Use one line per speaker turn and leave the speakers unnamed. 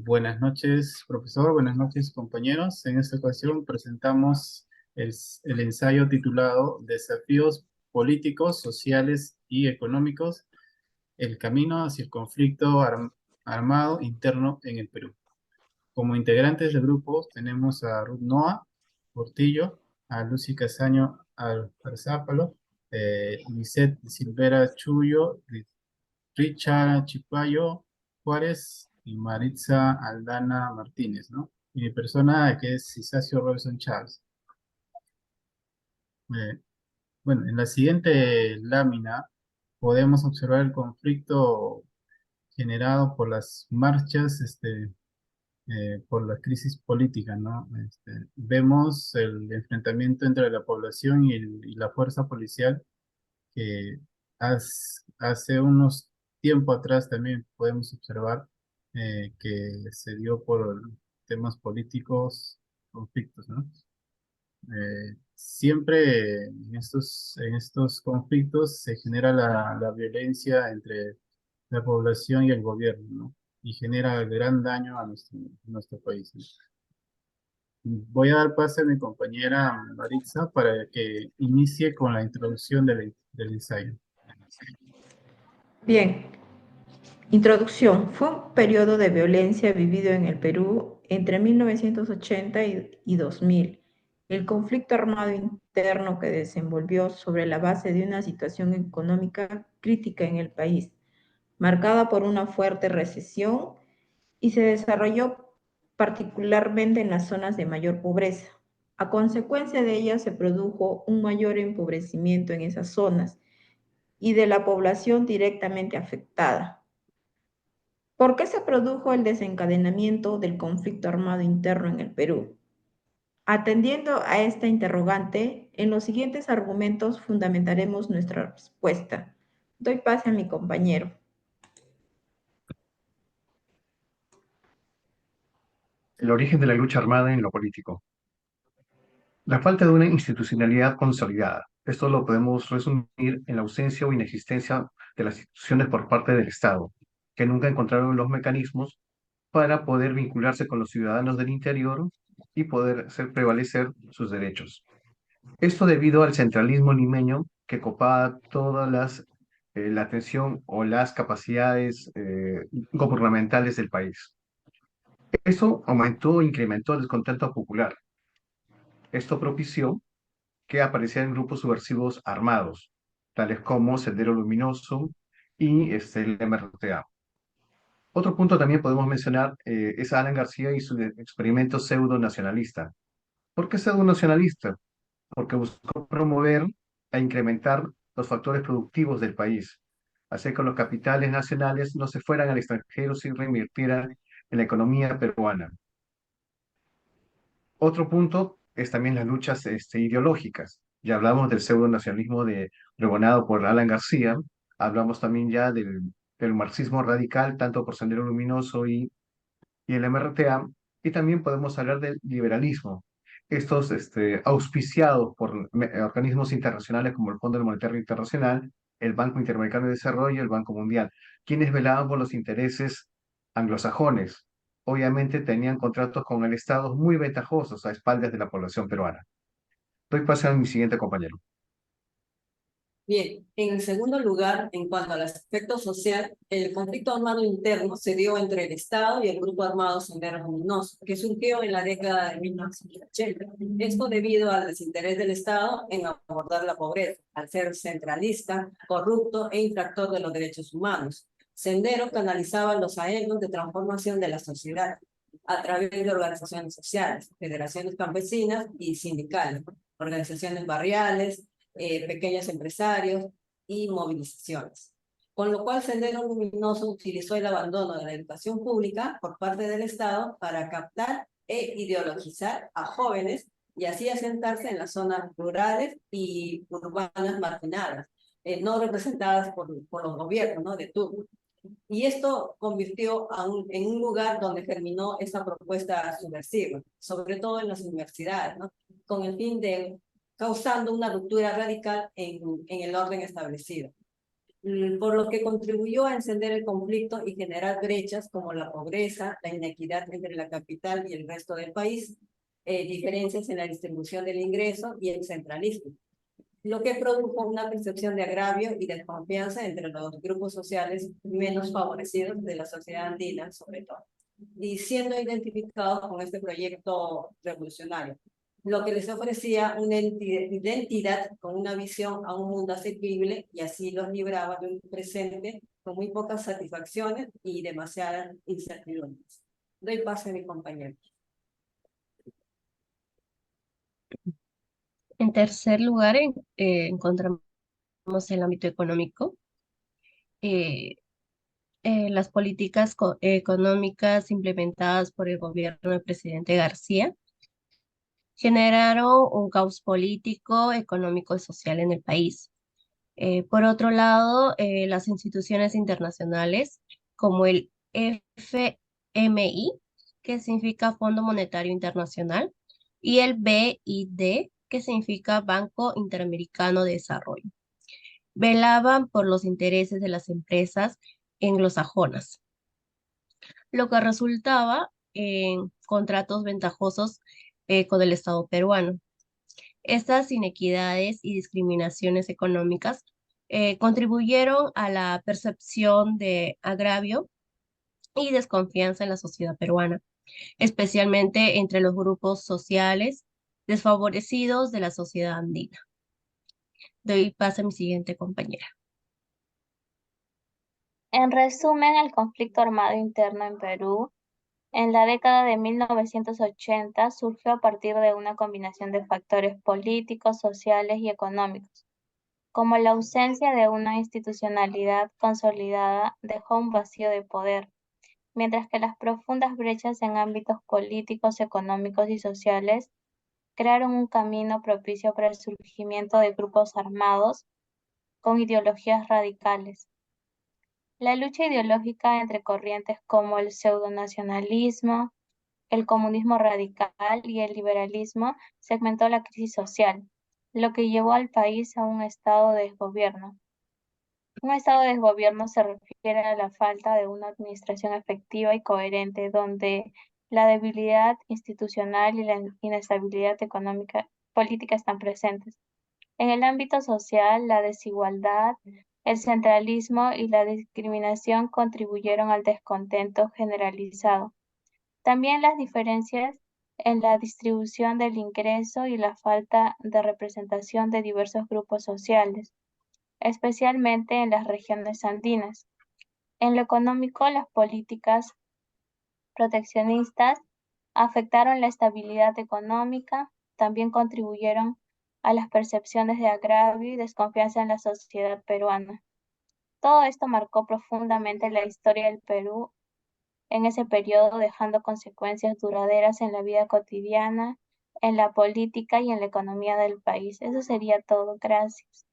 Buenas noches, profesor. Buenas noches, compañeros. En esta ocasión presentamos el ensayo titulado Desafíos políticos, sociales y económicos, el camino hacia el conflicto armado interno en el Perú. Como integrantes del grupo tenemos a Ruth Noa Portillo, a Lucy Casaño Alzápalo, Lisette Silvera Chuyo, Richard Chipayo Juárez y Maritza Aldana Martínez, ¿no? Y mi persona que es Isacio Robinson Charles. Eh, bueno, en la siguiente lámina podemos observar el conflicto generado por las marchas, por la crisis política, ¿no? Vemos el enfrentamiento entre la población y la fuerza policial que hace unos tiempo atrás también podemos observar que se dio por temas políticos, conflictos, ¿no? Siempre en estos conflictos se genera la violencia entre la población y el gobierno, ¿no? Y genera gran daño a nuestro país, ¿no? Voy a dar paso a mi compañera Maritza para que inicie con la introducción del ensayo.
Bien, introducción. Fue un periodo de violencia vivido en el Perú entre 1980 y 2000. El conflicto armado interno que desenvolvió sobre la base de una situación económica crítica en el país, marcada por una fuerte recesión y se desarrolló particularmente en las zonas de mayor pobreza. A consecuencia de ella se produjo un mayor empobrecimiento en esas zonas y de la población directamente afectada. ¿Por qué se produjo el desencadenamiento del conflicto armado interno en el Perú? Atendiendo a esta interrogante, en los siguientes argumentos fundamentaremos nuestra respuesta. Doy pase a mi compañero.
El origen de la lucha armada en lo político. La falta de una institucionalidad consolidada. Esto lo podemos resumir en la ausencia o inexistencia de las instituciones por parte del Estado, que nunca encontraron los mecanismos para poder vincularse con los ciudadanos del interior y poder hacer prevalecer sus derechos. Esto debido al centralismo limeño que copaba la atención o las capacidades gubernamentales del país. Eso aumentó e incrementó el descontento popular. Esto propició que aparecieran grupos subversivos armados, tales como Sendero Luminoso y el MRTA. Otro punto también podemos mencionar es Alan García y su experimento pseudo-nacionalista. ¿Por qué pseudo-nacionalista? Porque buscó promover e incrementar los factores productivos del país, hacer que los capitales nacionales no se fueran al extranjero si reinvirtieran en la economía peruana. Otro punto es también las luchas ideológicas. Ya hablamos del pseudo-nacionalismo pregonado por Alan García, hablamos también ya del marxismo radical, tanto por Sendero Luminoso y el MRTA, y también podemos hablar del liberalismo, estos auspiciados por organismos internacionales como el Fondo Monetario Internacional, el Banco Interamericano de Desarrollo y el Banco Mundial, quienes velaban por los intereses anglosajones. Obviamente tenían contratos con el Estado muy ventajosos a espaldas de la población peruana. Doy paso a mi siguiente compañero.
Bien, en segundo lugar, en cuanto al aspecto social, el conflicto armado interno se dio entre el Estado y el grupo armado Sendero Luminoso, que surgió en la década de 1980. Esto debido al desinterés del Estado en abordar la pobreza, al ser centralista, corrupto e infractor de los derechos humanos. Sendero canalizaba los anhelos de transformación de la sociedad a través de organizaciones sociales, federaciones campesinas y sindicales, organizaciones barriales, pequeños empresarios y movilizaciones. Con lo cual Sendero Luminoso utilizó el abandono de la educación pública por parte del Estado para captar e ideologizar a jóvenes y así asentarse en las zonas rurales y urbanas marginadas, no representadas por los gobiernos, ¿no?, de turno. Y esto convirtió en un lugar donde germinó esta propuesta subversiva, sobre todo en las universidades, ¿no?, con el fin de causando una ruptura radical en el orden establecido. por lo que contribuyó a encender el conflicto y generar brechas como la pobreza, la inequidad entre la capital y el resto del país, diferencias en la distribución del ingreso y el centralismo, lo que produjo una percepción de agravio y desconfianza entre los grupos sociales menos favorecidos de la sociedad andina, sobre todo, y siendo identificados con este proyecto revolucionario, lo que les ofrecía una identidad con una visión a un mundo asequible y así los libraba de un presente con muy pocas satisfacciones y demasiadas incertidumbres. Doy paso a mi compañero.
En tercer lugar, encontramos el ámbito económico. Eh, las políticas económicas implementadas por el gobierno del presidente García generaron un caos político, económico y social en el país. Por otro lado, las instituciones internacionales como el FMI, que significa Fondo Monetario Internacional, y el BID, que significa Banco Interamericano de Desarrollo, velaban por los intereses de las empresas anglosajonas, lo que resultaba en contratos ventajosos con el Estado peruano. Estas inequidades y discriminaciones económicas contribuyeron a la percepción de agravio y desconfianza en la sociedad peruana, especialmente entre los grupos sociales desfavorecidos de la sociedad andina. Doy paso a mi siguiente compañera.
En resumen, el conflicto armado interno en Perú en la década de 1980 surgió a partir de una combinación de factores políticos, sociales y económicos. Como la ausencia de una institucionalidad consolidada dejó un vacío de poder, mientras que las profundas brechas en ámbitos políticos, económicos y sociales crearon un camino propicio para el surgimiento de grupos armados con ideologías radicales. La lucha ideológica entre corrientes como el pseudonacionalismo, el comunismo radical y el liberalismo segmentó la crisis social, lo que llevó al país a un estado de desgobierno. Un estado de desgobierno se refiere a la falta de una administración efectiva y coherente, donde la debilidad institucional y la inestabilidad económica política están presentes. En el ámbito social, la desigualdad, el centralismo y la discriminación contribuyeron al descontento generalizado. También las diferencias en la distribución del ingreso y la falta de representación de diversos grupos sociales, especialmente en las regiones andinas. En lo económico, las políticas proteccionistas afectaron la estabilidad económica, también contribuyeron a las percepciones de agravio y desconfianza en la sociedad peruana. Todo esto marcó profundamente la historia del Perú en ese periodo, dejando consecuencias duraderas en la vida cotidiana, en la política y en la economía del país. Eso sería todo. Gracias.